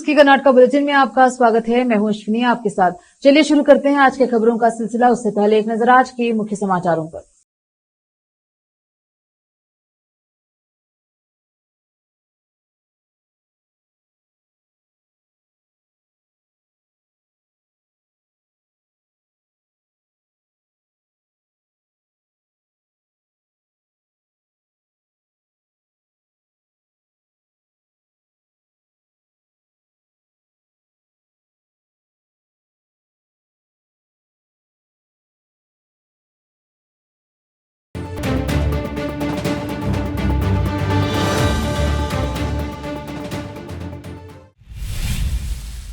की कर्नाटका बुलेटिन में आपका स्वागत है। मैं हूं अश्विनी आपके साथ। चलिए शुरू करते हैं आज के खबरों का सिलसिला। उससे पहले एक नजर आज के मुख्य समाचारों पर।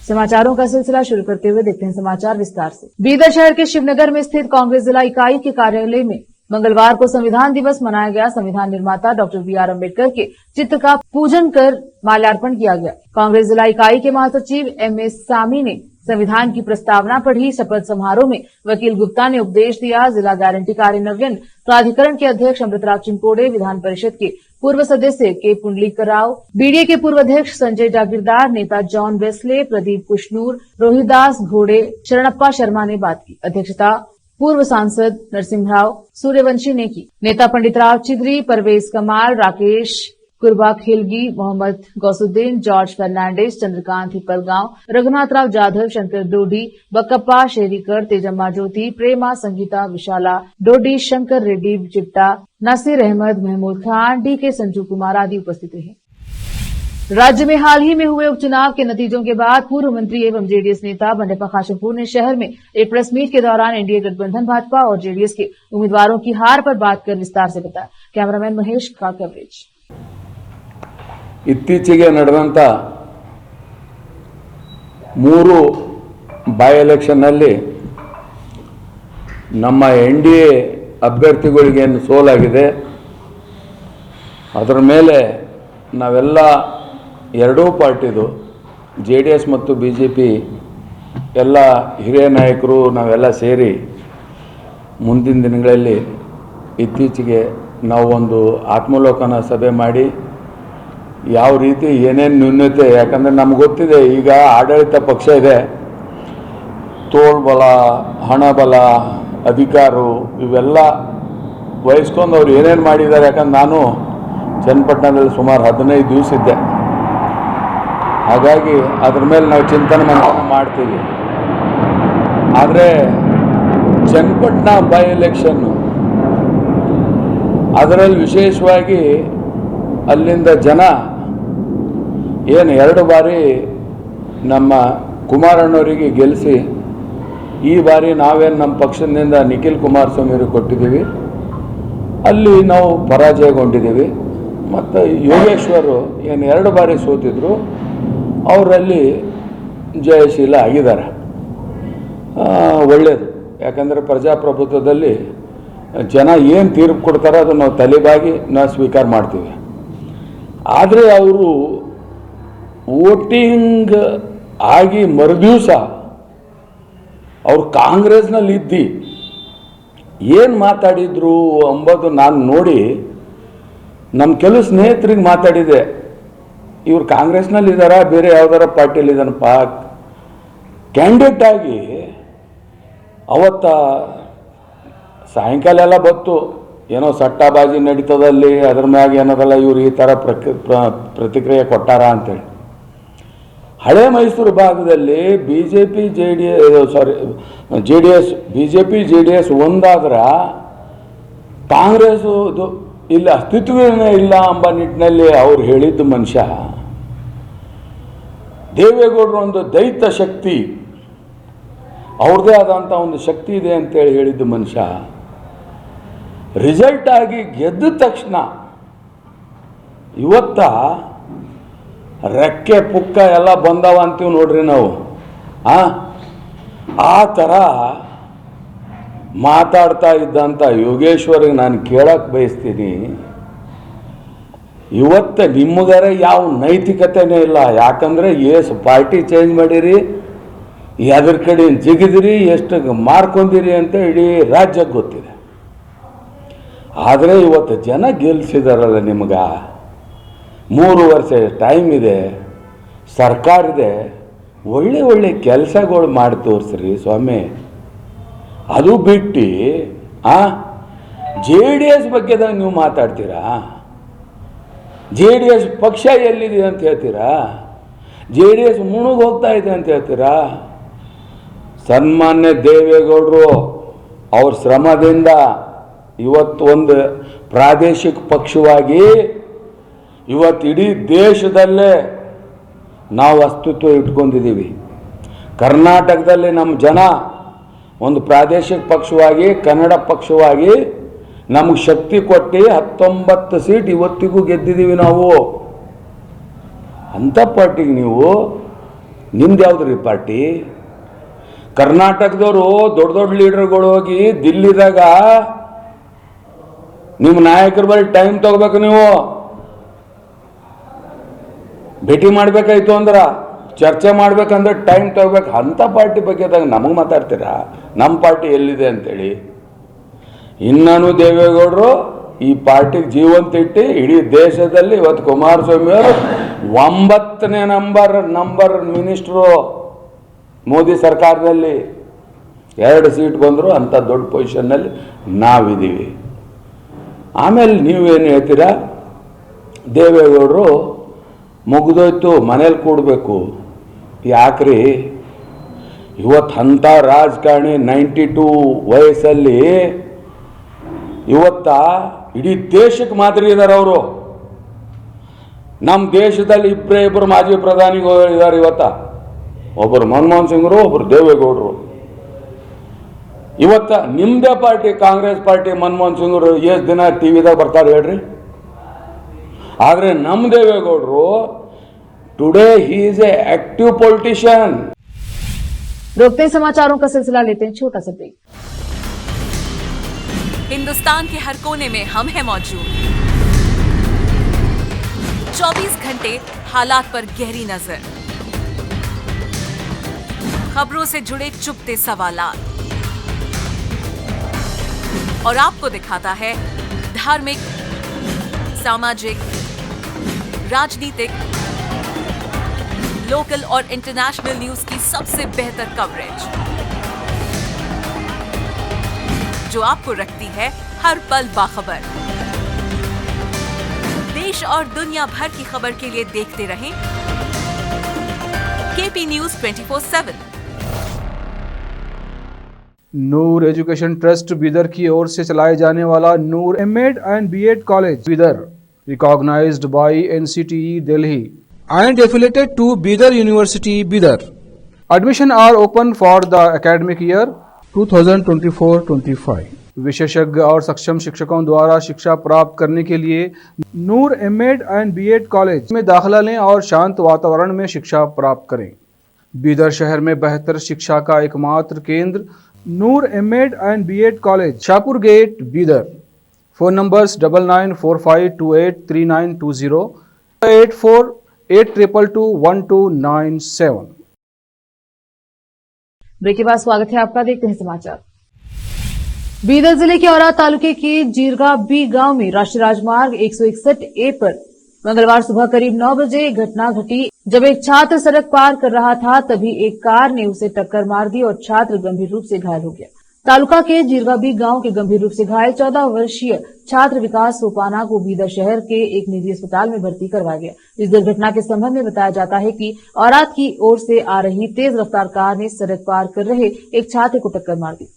समाचारों का सिलसिला शुरू करते हुए देखते हैं समाचार विस्तार से। बीदर शहर के शिवनगर में स्थित कांग्रेस जिला इकाई के कार्यालय में मंगलवार को संविधान दिवस मनाया गया। संविधान निर्माता डॉक्टर बी.आर. अम्बेडकर के चित्र का पूजन कर माल्यार्पण किया गया। कांग्रेस जिला इकाई के महासचिव एम.एस. सामी ने संविधान की प्रस्तावना पढ़ी। शपथ समारोह में वकील गुप्ता ने उपदेश दिया। जिला गारंटी कार्यान्वयन प्राधिकरण के अध्यक्ष अमृतराव चिंकोड़े, विधान परिषद के पूर्व सदस्य के पुंडलीकराव, बीडीए के पूर्व अध्यक्ष संजय जागीरदार, नेता जॉन वेस्ले, प्रदीप कुशनूर, रोहिदास घोड़े, शरणप्पा शर्मा ने बात की। अध्यक्षता पूर्व सांसद नरसिंहराव सूर्यवंशी ने की। नेता पंडितराव चिदरी, परवेज कमाल, राकेश कुरबा खेलगी, मोहम्मद गौसुद्दीन, जॉर्ज फर्नांडिस, चंद्रकांत हिप्पलगांव, रघुनाथराव जाधव, शंकर डोडी, बक्कप्पा शेरीकर, तेजम्मा ज्योति, प्रेमा, संगीता, विशाला डोडी, शंकर रेड्डी चिट्टा, नासिर अहमद, महमूद खान, डीके संजू कुमार आदि उपस्थित रहे। राज्य में हाल ही में हुए उपचुनाव के नतीजों के बाद पूर्व मंत्री एवं जेडीएस नेता बंडेप्पा खाशेमपुर ने शहर में एक प्रेस मीट के दौरान एनडीए गठबंधन भाजपा और जेडीएस के उम्मीदवारों की हार पर बात कर विस्तार से बताया। कैमरामैन महेश का कवरेज। ಇತ್ತೀಚೆಗೆ ನಡೆದಂತ 3 ಬೈ ಎಲೆಕ್ಷನ್ನಲ್ಲಿ ನಮ್ಮ ಎನ್ಡಿಎ ಅಭ್ಯರ್ಥಿಗಳಿಗೆ ಸೋಲಾಗಿದೆ. ಅದರ ಮೇಲೆ ನಾವೆಲ್ಲ ಎರಡೂ ಪಾರ್ಟಿದು ಜೆಡಿಎಸ್ ಮತ್ತು ಬಿಜೆಪಿ ಎಲ್ಲ ಹಿರಿಯ ನಾಯಕರು ನಾವೆಲ್ಲ ಸೇರಿ ಮುಂದಿನ ದಿನಗಳಲ್ಲಿ ಇತ್ತೀಚೆಗೆ ನಾವು ಒಂದು ಆತ್ಮಲೋಕನ ಸಭೆ ಮಾಡಿ ಯಾವ ರೀತಿ ಏನೇನು ನ್ಯೂನತೆ, ಯಾಕಂದರೆ ನಮ್ಗೆ ಗೊತ್ತಿದೆ ಈಗ ಆಡಳಿತ ಪಕ್ಷ ಇದೆ, ತೋಳ್ಬಲ, ಹಣಬಲ, ಅಧಿಕಾರ ಇವೆಲ್ಲ ವಹಿಸ್ಕೊಂಡು ಅವ್ರು ಏನೇನು ಮಾಡಿದ್ದಾರೆ. ಯಾಕಂದ್ರೆ ನಾನು ಚನ್ನಪಟ್ಟಣದಲ್ಲಿ ಸುಮಾರು 15 ದಿವಸ ಇದ್ದೆ. ಹಾಗಾಗಿ ಅದ್ರ ಮೇಲೆ ನಾವು ಚಿಂತನೆ ಮಾಡ್ತೀವಿ. ಆದರೆ ಚನ್ನಪಟ್ಟಣ ಬೈ ಎಲೆಕ್ಷನ್ನು ಅದರಲ್ಲಿ ವಿಶೇಷವಾಗಿ ಅಲ್ಲಿಂದ ಜನ ಏನು 2 ಬಾರಿ ನಮ್ಮ ಕುಮಾರಣ್ಣವರಿಗೆ ಗೆಲ್ಲಿಸಿ ಈ ಬಾರಿ ನಾವೇನು ನಮ್ಮ ಪಕ್ಷದಿಂದ ನಿಖಿಲ್ ಕುಮಾರಸ್ವಾಮಿಯವರು ಕೊಟ್ಟಿದ್ದೀವಿ, ಅಲ್ಲಿ ನಾವು ಪರಾಜಯಗೊಂಡಿದ್ದೀವಿ. ಮತ್ತು ಯೋಗೇಶ್ವರು ಏನು 2 ಬಾರಿ ಸೋತಿದ್ರು, ಅವರಲ್ಲಿ ಜಯಶೀಲ ಆಗಿದ್ದಾರೆ. ಒಳ್ಳೆಯದು, ಯಾಕಂದರೆ ಪ್ರಜಾಪ್ರಭುತ್ವದಲ್ಲಿ ಜನ ಏನು ತೀರ್ಪು ಕೊಡ್ತಾರೋ ಅದನ್ನು ನಾವು ತಲೆಬಾಗಿ ನಾವು ಸ್ವೀಕಾರ ಮಾಡ್ತೀವಿ. ಆದರೆ ಅವರು ವೋಟಿಂಗ್ ಆಗಿ ಮರುದಿವಸ ಅವರು ಕಾಂಗ್ರೆಸ್ನಲ್ಲಿ ಇದ್ದು ಏನು ಮಾತಾಡಿದ್ರು ಅಂಬೋದು ನಾನು ನೋಡಿ ನಮ್ಮ ಕೆಲವು ಸ್ನೇಹಿತರಿಗೆ ಮಾತಾಡಿದೆ. ಇವರು ಕಾಂಗ್ರೆಸ್ನಲ್ಲಿದ್ದಾರಾ ಬೇರೆ ಯಾವ್ದಾರ ಪಾರ್ಟಿಯಲ್ಲಿದ್ದಾನಪ್ಪ, ಕ್ಯಾಂಡಿಡೇಟ್ ಆಗಿ ಅವತ್ತ ಸಾಯಂಕಾಲ ಎಲ್ಲ ಬತ್ತು ಏನೋ ಸಟ್ಟಾಬಾಜಿ ನಡೀತದಲ್ಲಿ, ಅದ್ರ ಮ್ಯಾಗ ಏನದಲ್ಲ ಇವ್ರು ಈ ಥರ ಪ್ರತಿಕ್ರಿಯೆ ಕೊಟ್ಟಾರ ಅಂತೇಳಿ. ಹಳೆ ಮೈಸೂರು ಭಾಗದಲ್ಲಿ BJP JDS ಒಂದಾದ್ರೆ ಕಾಂಗ್ರೆಸ್ಸು ಇಲ್ಲಿ ಅಸ್ತಿತ್ವನೇ ಇಲ್ಲ ಎಂಬ ನಿಟ್ಟಿನಲ್ಲಿ ಅವ್ರು ಹೇಳಿದ್ದು ಮನುಷ್ಯ. ದೇವೇಗೌಡರು ಒಂದು ದೈತ್ಯ ಶಕ್ತಿ, ಅವ್ರದ್ದೇ ಆದಂಥ ಒಂದು ಶಕ್ತಿ ಇದೆ ಅಂತೇಳಿ ಹೇಳಿದ್ದು ಮನುಷ್ಯ. ರಿಸಲ್ಟ್ ಆಗಿ ಗೆದ್ದ ತಕ್ಷಣ ಇವತ್ತ ರೆಕ್ಕೆ ಪುಕ್ಕ ಎಲ್ಲ ಬಂದವ ಅಂತೀವಿ ನೋಡ್ರಿ ನಾವು. ಆ ಥರ ಮಾತಾಡ್ತಾ ಇದ್ದಂಥ ಯೋಗೇಶ್ವರಿಗೆ ನಾನು ಕೇಳಕ್ಕೆ ಬಯಸ್ತೀನಿ, ಇವತ್ತು ನಿಮಗರ ಯಾವ ನೈತಿಕತೆನೇ ಇಲ್ಲ. ಯಾಕಂದರೆ ಎಷ್ಟು ಪಾರ್ಟಿ ಚೇಂಜ್ ಮಾಡಿರಿ, ಎದ್ರ ಕಡೆ ಜಿಗಿದಿರಿ, ಎಷ್ಟು ಮಾರ್ಕೊಂಡಿರಿ ಅಂತ ಇಡೀ ರಾಜ್ಯಕ್ಕೆ ಗೊತ್ತಿದೆ. ಆದರೆ ಇವತ್ತು ಜನ ಗೆಲ್ಲಿಸಿದಾರಲ್ಲ, ನಿಮ್ಗೆ 3 ವರ್ಷ ಟೈಮ್ ಇದೆ, ಸರ್ಕಾರ ಇದೆ, ಒಳ್ಳೆ ಒಳ್ಳೆ ಕೆಲಸಗಳು ಮಾಡಿ ತೋರಿಸ್ರಿ ಸ್ವಾಮಿ. ಅದು ಬಿಟ್ಟು JDS ಬಗ್ಗೆದಾಗ ನೀವು ಮಾತಾಡ್ತೀರಾ? JDS ಪಕ್ಷ ಎಲ್ಲಿದೆ ಅಂತ ಹೇಳ್ತೀರಾ? JDS ಮುಳುಗ್ ಹೋಗ್ತಾ ಇದೆ ಅಂತ ಹೇಳ್ತೀರಾ? ಸನ್ಮಾನ್ಯ ದೇವೇಗೌಡರು ಅವ್ರ ಶ್ರಮದಿಂದ ಇವತ್ತು ಒಂದು ಪ್ರಾದೇಶಿಕ ಪಕ್ಷವಾಗಿ ಇವತ್ತು ಇಡೀ ದೇಶದಲ್ಲೇ ನಾವು ಅಸ್ತಿತ್ವ ಇಟ್ಕೊಂಡಿದ್ದೀವಿ. ಕರ್ನಾಟಕದಲ್ಲಿ ನಮ್ಮ ಜನ ಒಂದು ಪ್ರಾದೇಶಿಕ ಪಕ್ಷವಾಗಿ, ಕನ್ನಡ ಪಕ್ಷವಾಗಿ ನಮಗೆ ಶಕ್ತಿ ಕೊಟ್ಟು 19 ಸೀಟ್ ಇವತ್ತಿಗೂ ಗೆದ್ದಿದ್ದೀವಿ ನಾವು. ಅಂಥ ಪಾರ್ಟಿಗೆ ನೀವು, ನಿಮ್ದು ಯಾವ್ದ್ರಿ ಪಾರ್ಟಿ? ಕರ್ನಾಟಕದವರು ದೊಡ್ಡ ದೊಡ್ಡ ಲೀಡರ್ಗಳು ಹೋಗಿ ದಿಲ್ಲಿದಾಗ ನಿಮ್ಮ ನಾಯಕರ ಬಳಿ ಟೈಮ್ ತಗೋಬೇಕು, ನೀವು ಭೇಟಿ ಮಾಡಬೇಕಾಯ್ತು ಅಂದ್ರೆ, ಚರ್ಚೆ ಮಾಡ್ಬೇಕಂದ್ರೆ ಟೈಮ್ ತಗೋಬೇಕು. ಅಂಥ ಪಾರ್ಟಿ ಬಗ್ಗೆದಾಗ ನಮಗೆ ಮಾತಾಡ್ತೀರಾ ನಮ್ಮ ಪಾರ್ಟಿ ಎಲ್ಲಿದೆ ಅಂತೇಳಿ? ಇನ್ನೂ ದೇವೇಗೌಡರು ಈ ಪಾರ್ಟಿಗೆ ಜೀವಂತ ಇಟ್ಟು ಇಡೀ ದೇಶದಲ್ಲಿ ಇವತ್ತು ಕುಮಾರಸ್ವಾಮಿ ಅವರು 9ನೇ ನಂಬರ್ ಮಿನಿಸ್ಟ್ರು ಮೋದಿ ಸರ್ಕಾರದಲ್ಲಿ. 2 ಸೀಟ್ ಬಂದರು, ಅಂಥ ದೊಡ್ಡ ಪೊಸಿಷನ್ನಲ್ಲಿ ನಾವಿದ್ದೀವಿ. ಆಮೇಲೆ ನೀವೇನು ಹೇಳ್ತೀರಾ? ದೇವೇಗೌಡರು ಮುಗಿದೋಯ್ತು, ಮನೇಲಿ ಕೂಡಬೇಕು. ಯಾಕ್ರಿ? ಇವತ್ತು ಅಂಥ ರಾಜಕಾರಣಿ 92 ವಯಸ್ಸಲ್ಲಿ ಇವತ್ತ ಇಡೀ ದೇಶಕ್ಕೆ ಮಾದರಿ ಇದ್ದಾರೆ ಅವರು. ನಮ್ಮ ದೇಶದಲ್ಲಿ ಇಬ್ಬರು ಮಾಜಿ ಪ್ರಧಾನಿಗಳು ಇದ್ದಾರೆ ಇವತ್ತ. ಒಬ್ಬರು ಮನಮೋಹನ್ ಸಿಂಗ್ರು, ಒಬ್ಬರು ದೇವೇಗೌಡರು. ಇವತ್ತ ನಿಮ್ಮದೇ ಪಾರ್ಟಿ ಕಾಂಗ್ರೆಸ್ ಪಾರ್ಟಿ ಮನಮೋಹನ್ ಸಿಂಗ್ರು ಎಷ್ಟು ದಿನ ಟಿವಿದಾಗ ಬರ್ತಾರೆ ಹೇಳ್ರಿ? ಆದರೆ ನಮ್ಮ ದೇವೇಗೌಡರು today he is a active politician. रोकते समाचारों का सिलसिला लेते हैं छोटा सा ब्रेक। हिंदुस्तान के हर कोने में हम हैं मौजूद। 24 घंटे हालात पर गहरी नजर, खबरों से जुड़े चुपते सवालात, और आपको दिखाता है धार्मिक, सामाजिक, राजनीतिक, लोकल और इंटरनेशनल न्यूज की सबसे बेहतर कवरेज, जो आपको रखती है हर पल बाखबर। देश और दुनिया भर की खबर के लिए देखते रहें KP News 24/7। Noor education trust Bidar की ओर से चलाए जाने वाला Noor MEd and BEd college Bidar, recognised by NCTE Delhi and affiliated to Bidar University, Bidar. Admission are open for the academic year 2024-25. विशेषज्ञ और सक्षम शिक्षकों द्वारा शिक्षा प्राप्त करने के लिए नूर एमएड एंड बीएड कॉलेज में दाखिला लें और शांत वातावरण में शिक्षा प्राप्त करें। बीदर शहर में बेहतर शिक्षा का एकमात्र केंद्र Noor MEd and BEd college, Shahpur gate, Bidar. Phone numbers 9945283920, 8482221297। Break के बाद स्वागत है आपका। देखते हैं समाचार। बीदर जिले के औराद तालुके के जीरगा बी गांव में राष्ट्रीय राजमार्ग 161A पर मंगलवार सुबह करीब 9 बजे एक घटना घटी, जब एक छात्र सड़क पार कर रहा था तभी एक कार ने उसे टक्कर मार दी और छात्र गंभीर रूप से घायल हो गया। तालुका के जीरगाबी गांव के गंभीर रूप से घायल 14 वर्षीय छात्र विकास सोपाना को बीदर शहर के एक निजी अस्पताल में भर्ती करवाया गया। इस दुर्घटना के संबंध में बताया जाता है कि औराद की ओर से आ रही तेज रफ्तार कार ने सड़क पार कर रहे एक छात्र को टक्कर मार दी।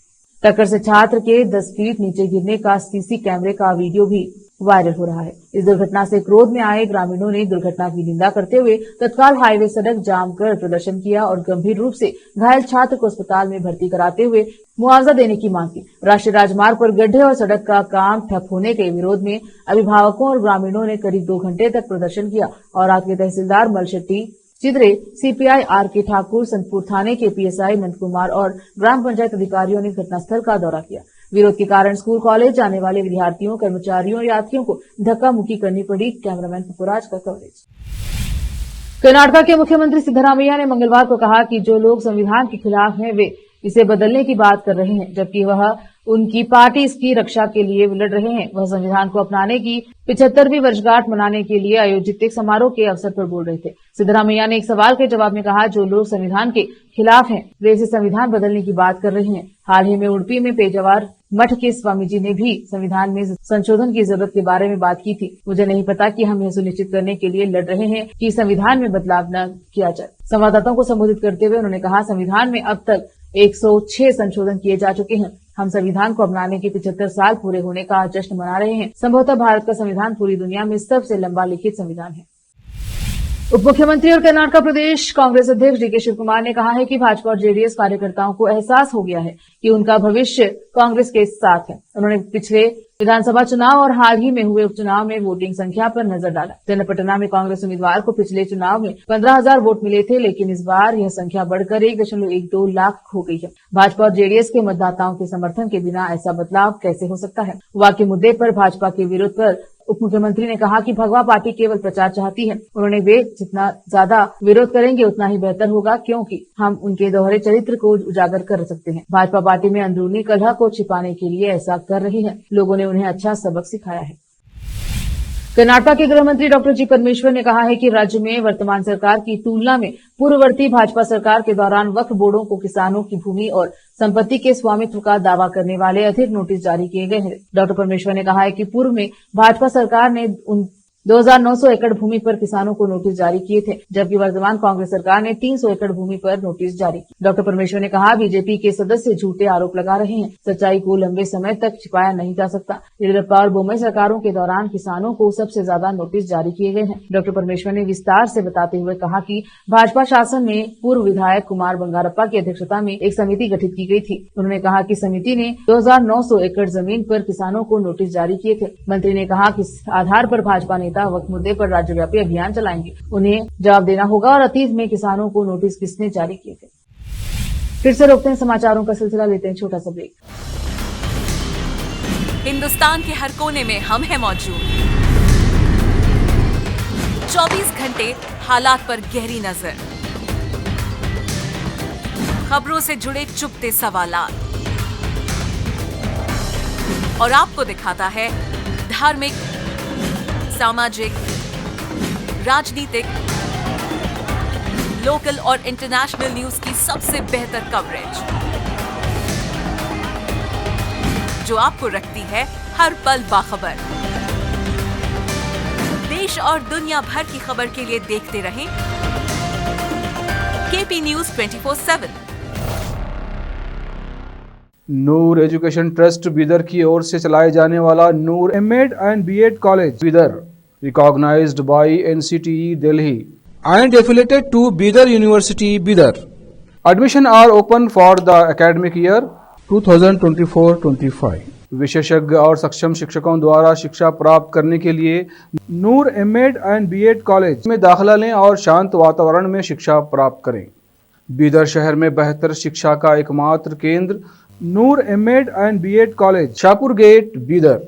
टक्कर से छात्र के 10 फीट नीचे गिरने का सीसी कैमरे का वीडियो भी वायरल हो रहा है। इस दुर्घटना से क्रोध में आए ग्रामीणों ने दुर्घटना की निंदा करते हुए तत्काल हाईवे सड़क जाम कर प्रदर्शन किया और गंभीर रूप से घायल छात्र को अस्पताल में भर्ती कराते हुए मुआवजा देने की मांग की। राष्ट्रीय राजमार्ग पर गड्ढे और सड़क का काम ठप होने के विरोध में अभिभावकों और ग्रामीणों ने करीब 2 घंटे तक प्रदर्शन किया और रात के तहसीलदार मलशेट्टी चिदरे, सीपीआई RK ठाकुर, संतपुर थाने के PSI नंद कुमार और ग्राम पंचायत अधिकारियों ने घटनास्थल का दौरा किया। विरोध के कारण स्कूल कॉलेज जाने वाले विद्यार्थियों, कर्मचारियों और यात्रियों को धक्का मुक्की करनी पड़ी। कैमरामैन पपुराज का कवरेज। कर्नाटक के मुख्यमंत्री सिद्धरामैया ने मंगलवार को कहा कि जो लोग संविधान के खिलाफ हैं वे इसे बदलने की बात कर रहे हैं, जबकि वह उनकी पार्टी इसकी रक्षा के लिए लड़ रहे हैं। वह संविधान को अपनाने की 75वीं वर्षगांठ मनाने के लिए आयोजित एक समारोह के अवसर पर बोल रहे थे। सिद्धरामैया ने एक सवाल के जवाब में कहा, जो लोग संविधान के खिलाफ हैं वे इसे संविधान बदलने की बात कर रहे हैं। हाल ही में उडुपी में पेजावर मठ के स्वामी जी ने भी संविधान में संशोधन की जरूरत के बारे में बात की थी। मुझे नहीं पता कि हम यह सुनिश्चित करने के लिए लड़ रहे हैं कि संविधान में बदलाव न किया जाए। संवाददाताओं को संबोधित करते हुए उन्होंने कहा, संविधान में अब तक 106 संशोधन किए जा चुके हैं। हम संविधान को अपनाने के 75 साल पूरे होने का जश्न मना रहे हैं। संभवतः भारत का संविधान पूरी दुनिया में सबसे लंबा लिखित संविधान है। उप मुख्यमंत्री और कर्नाटक प्रदेश कांग्रेस अध्यक्ष डीके शिव कुमार ने कहा है कि भाजपा और जेडीएस कार्यकर्ताओं को एहसास हो गया है कि उनका भविष्य कांग्रेस के साथ है। उन्होंने पिछले विधानसभा चुनाव और हाल ही में हुए उपचुनाव में वोटिंग संख्या पर नजर डाला। चन्नपटना में कांग्रेस उम्मीदवार को पिछले चुनाव में 15,000 वोट मिले थे, लेकिन इस बार यह संख्या बढ़कर 1.12 लाख हो गई है। भाजपा और जेडीएस के मतदाताओं के समर्थन के बिना ऐसा बदलाव कैसे हो सकता है। वाकई मुद्दे पर भाजपा के विरोध पर उप मुख्यमंत्री ने कहा कि भगवा पार्टी केवल प्रचार चाहती है। उन्होंने वे जितना ज्यादा विरोध करेंगे उतना ही बेहतर होगा, क्योंकि हम उनके दोहरे चरित्र को उजागर कर सकते हैं। भाजपा पार्टी में अंदरूनी कलह को छिपाने के लिए ऐसा कर रही है। लोगों ने उन्हें अच्छा सबक सिखाया है। कर्नाटक के गृह मंत्री डॉक्टर जी परमेश्वर ने कहा है कि राज्य में वर्तमान सरकार की तुलना में पूर्ववर्ती भाजपा सरकार के दौरान वक्फ बोर्डों को किसानों की भूमि और संपत्ति के स्वामित्व का दावा करने वाले अधिक नोटिस जारी किए गए हैं। डॉक्टर परमेश्वर ने कहा है कि पूर्व में भाजपा सरकार ने 2,900 एकड़ भूमि पर किसानों को नोटिस जारी किए थे, जबकि वर्तमान कांग्रेस सरकार ने 300 एकड़ भूमि पर नोटिस जारी की। डॉक्टर परमेश्वर ने कहा, बीजेपी के सदस्य झूठे आरोप लगा रहे हैं। सच्चाई को लंबे समय तक छिपाया नहीं जा सकता। येडियुरप्पा और बोम्मई सरकारों के दौरान किसानों को सबसे ज्यादा नोटिस जारी किए गए हैं। डॉक्टर परमेश्वर ने विस्तार से बताते हुए कहा कि भाजपा शासन में पूर्व विधायक कुमार बंगारप्पा की अध्यक्षता में एक समिति गठित की गई थी। उन्होंने कहा कि समिति ने 2,900 एकड़ जमीन पर किसानों को नोटिस जारी किए थे। मंत्री ने कहा कि इस आधार पर भाजपा वक्फ मुद्दे पर राज्यव्यापी अभियान चलाएंगे। उन्हें जवाब देना होगा और अतीत में किसानों को नोटिस किसने जारी किए थे। फिर से रोकते हैं समाचारों का सिलसिला, लेते हैं छोटा सा ब्रेक। हिंदुस्तान के हर कोने में हम हैं मौजूद। 24 घंटे हालात पर गहरी नजर, खबरों से जुड़े चुपते सवालात और आपको दिखाता है धार्मिक, सामाजिक, राजनीतिक, लोकल और इंटरनेशनल न्यूज की सबसे बेहतर कवरेज, जो आपको रखती है हर पल बाखबर। देश और दुनिया भर की खबर के लिए देखते रहें KP news 24/7। Noor education trust Bidar की ओर से चलाए जाने वाला Noor MEd and BEd college Bidar, recognised by NCTE Delhi and affiliated to Bidar University, Bidar. Admission are open for the academic year 2024-25. विशेषज्ञ और सक्षम शिक्षकों द्वारा शिक्षा प्राप्त करने के लिए नूर एमएड एंड बीएड कॉलेज में दाखिला लें और शांत वातावरण में शिक्षा प्राप्त करें। बीदर शहर में बेहतर शिक्षा का एकमात्र केंद्र Noor MEd and BEd college, Shahpur gate, Bidar.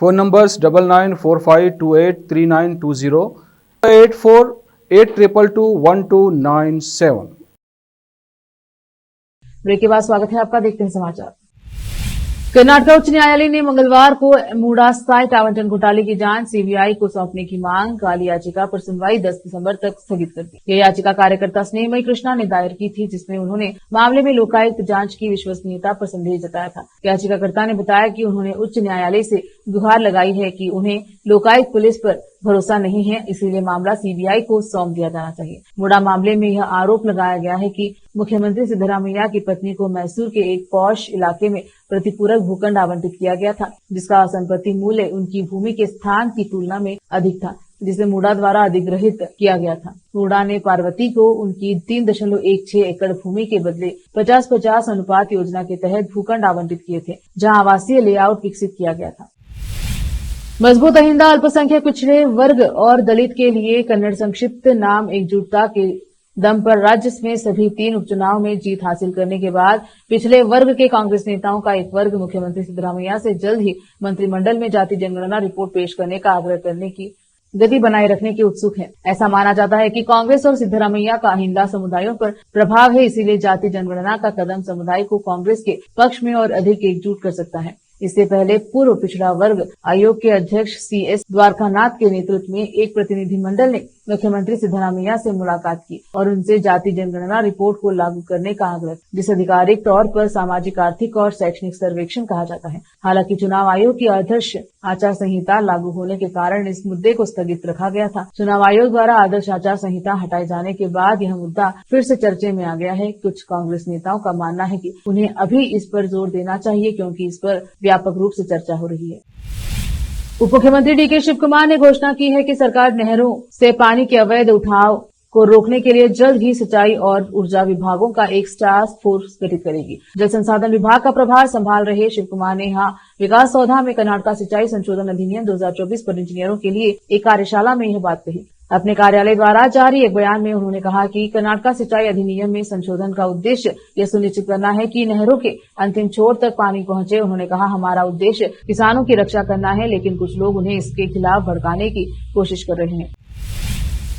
Phone numbers 9945283920, 8482221297। Break के बाद स्वागत है आपका, देखते हैं समाचार। कर्नाटक उच्च न्यायालय ने मंगलवार को मूडा साइट आवंटन घोटाले की जांच सीबीआई को सौंपने की मांग वाली याचिका पर सुनवाई 10 दिसंबर तक स्थगित कर दी। यह याचिका कार्यकर्ता स्नेहमयी कृष्णा ने दायर की थी, जिसमें उन्होंने मामले में लोकायुक्त जांच की विश्वसनीयता पर संदेह जताया था। याचिकाकर्ता ने बताया कि उन्होंने उच्च न्यायालय से गुहार लगाई है कि उन्हें लोकायुक्त पुलिस पर भरोसा नहीं है, इसीलिए मामला सीबीआई को सौंप दिया जाना चाहिए। मुडा मामले में यह आरोप लगाया गया है कि मुख्यमंत्री सिद्धरामैया की पत्नी को मैसूर के एक पॉश इलाके में प्रतिपूरक भूखंड आवंटित किया गया था, जिसका संपत्ति मूल्य उनकी भूमि के स्थान की तुलना में अधिक था, जिसे मुडा द्वारा अधिग्रहित किया गया था। मुडा ने पार्वती को उनकी 3.16 एकड़ भूमि के बदले 50-50 अनुपात योजना के तहत भूखंड आवंटित किए थे, जहां आवासीय लेआउट विकसित किया गया था। मजबूत अहिंदा अल्पसंख्यक पिछड़े वर्ग और दलित के लिए कन्नड़ संक्षिप्त नाम एकजुटता के दम पर राज्य में सभी 3 उपचुनाव में जीत हासिल करने के बाद पिछले वर्ग के कांग्रेस नेताओं का एक वर्ग मुख्यमंत्री सिद्धरामैया से जल्द ही मंत्रिमंडल में जाति जनगणना रिपोर्ट पेश करने का आग्रह करने की गति बनाए रखने के उत्सुक है। ऐसा माना जाता है कि कांग्रेस और सिद्धरामैया का हिंदा समुदायों पर प्रभाव है, इसीलिए जाति जनगणना का कदम समुदाय को कांग्रेस के पक्ष में और अधिक एकजुट कर सकता है। इससे पहले पूर्व पिछड़ा वर्ग आयोग के अध्यक्ष CS द्वारकानाथ के नेतृत्व में एक प्रतिनिधिमंडल ने मुख्यमंत्री सिद्धरामैया से मुलाकात की और उनसे जाति जनगणना रिपोर्ट को लागू करने का आग्रह, जिसे आधिकारिक तौर पर सामाजिक, आर्थिक और शैक्षणिक सर्वेक्षण कहा जाता है। हालांकि चुनाव आयोग की आदर्श आचार संहिता लागू होने के कारण इस मुद्दे को स्थगित रखा गया था। चुनाव आयोग द्वारा आदर्श आचार संहिता हटाए जाने के बाद यह मुद्दा फिर से चर्चे में आ गया है। कुछ कांग्रेस नेताओं का मानना है कि उन्हें अभी इस पर जोर देना चाहिए, क्योंकि इस पर व्यापक रूप से चर्चा हो रही है। उप मुख्यमंत्री DK शिवकुमार ने घोषणा की है कि सरकार नहरों से पानी के अवैध उठाव को रोकने के लिए जल्द ही सिंचाई और ऊर्जा विभागों का एक टास्क फोर्स गठित करेगी। जल संसाधन विभाग का प्रभार संभाल रहे शिवकुमार ने यहाँ विकास सौधा में कर्नाटक सिंचाई संशोधन अधिनियम 2024 पर इंजीनियरों के लिए एक कार्यशाला में यह बात कही। अपने कार्यालय द्वारा जारी एक बयान में उन्होंने कहा कि कर्नाटक सिंचाई अधिनियम में संशोधन का उद्देश्य यह सुनिश्चित करना है कि नहरों के अंतिम छोर तक पानी पहुंचे। उन्होंने कहा, हमारा उद्देश्य किसानों की रक्षा करना है, लेकिन कुछ लोग उन्हें इसके खिलाफ भड़काने की कोशिश कर रहे हैं।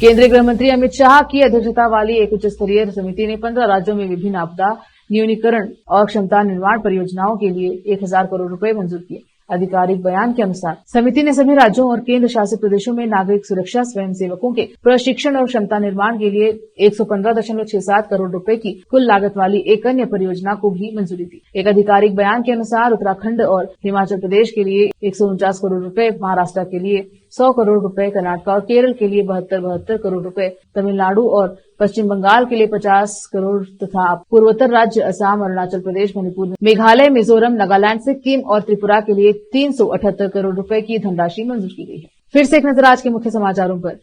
केंद्रीय गृह मंत्री अमित शाह की अध्यक्षता वाली एक उच्च स्तरीय समिति ने 15 राज्यों में विभिन्न आपदा न्यूनीकरण और क्षमता निर्माण परियोजनाओं के लिए 1000 करोड़ रुपए मंजूर किए। आधिकारिक बयान के अनुसार समिति ने सभी राज्यों और केंद्र शासित प्रदेशों में नागरिक सुरक्षा स्वयंसेवकों के प्रशिक्षण और क्षमता निर्माण के लिए 115.67 करोड़ रुपए की कुल लागत वाली एक अन्य परियोजना को भी मंजूरी दी। एक आधिकारिक बयान के अनुसार उत्तराखंड और हिमाचल प्रदेश के लिए 149 करोड़ रुपए, महाराष्ट्र के लिए 100 करोड़ रुपए, कर्नाटक और केरल के लिए 72 करोड़ रुपए, तमिलनाडु और पश्चिम बंगाल के लिए 50 करोड़ तथा पूर्वोत्तर राज्य असम, अरुणाचल प्रदेश, मणिपुर, मेघालय, मिजोरम, नागालैंड, सिक्किम और त्रिपुरा के लिए 378 करोड़ रुपए की धनराशि मंजूर की गई है। फिर से एक नजर आज के मुख्य समाचारों पर।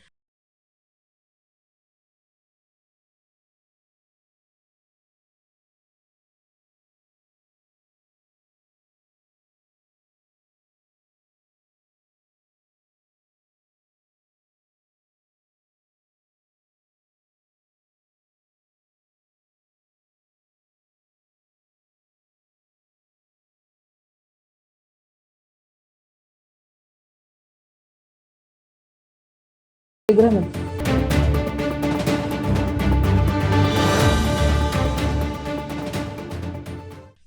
गृह मंत्री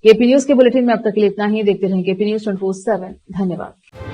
केपी न्यूज के बुलेटिन में अब तक के लिए इतना ही। देखते रहें केपी न्यूज 24/7। धन्यवाद।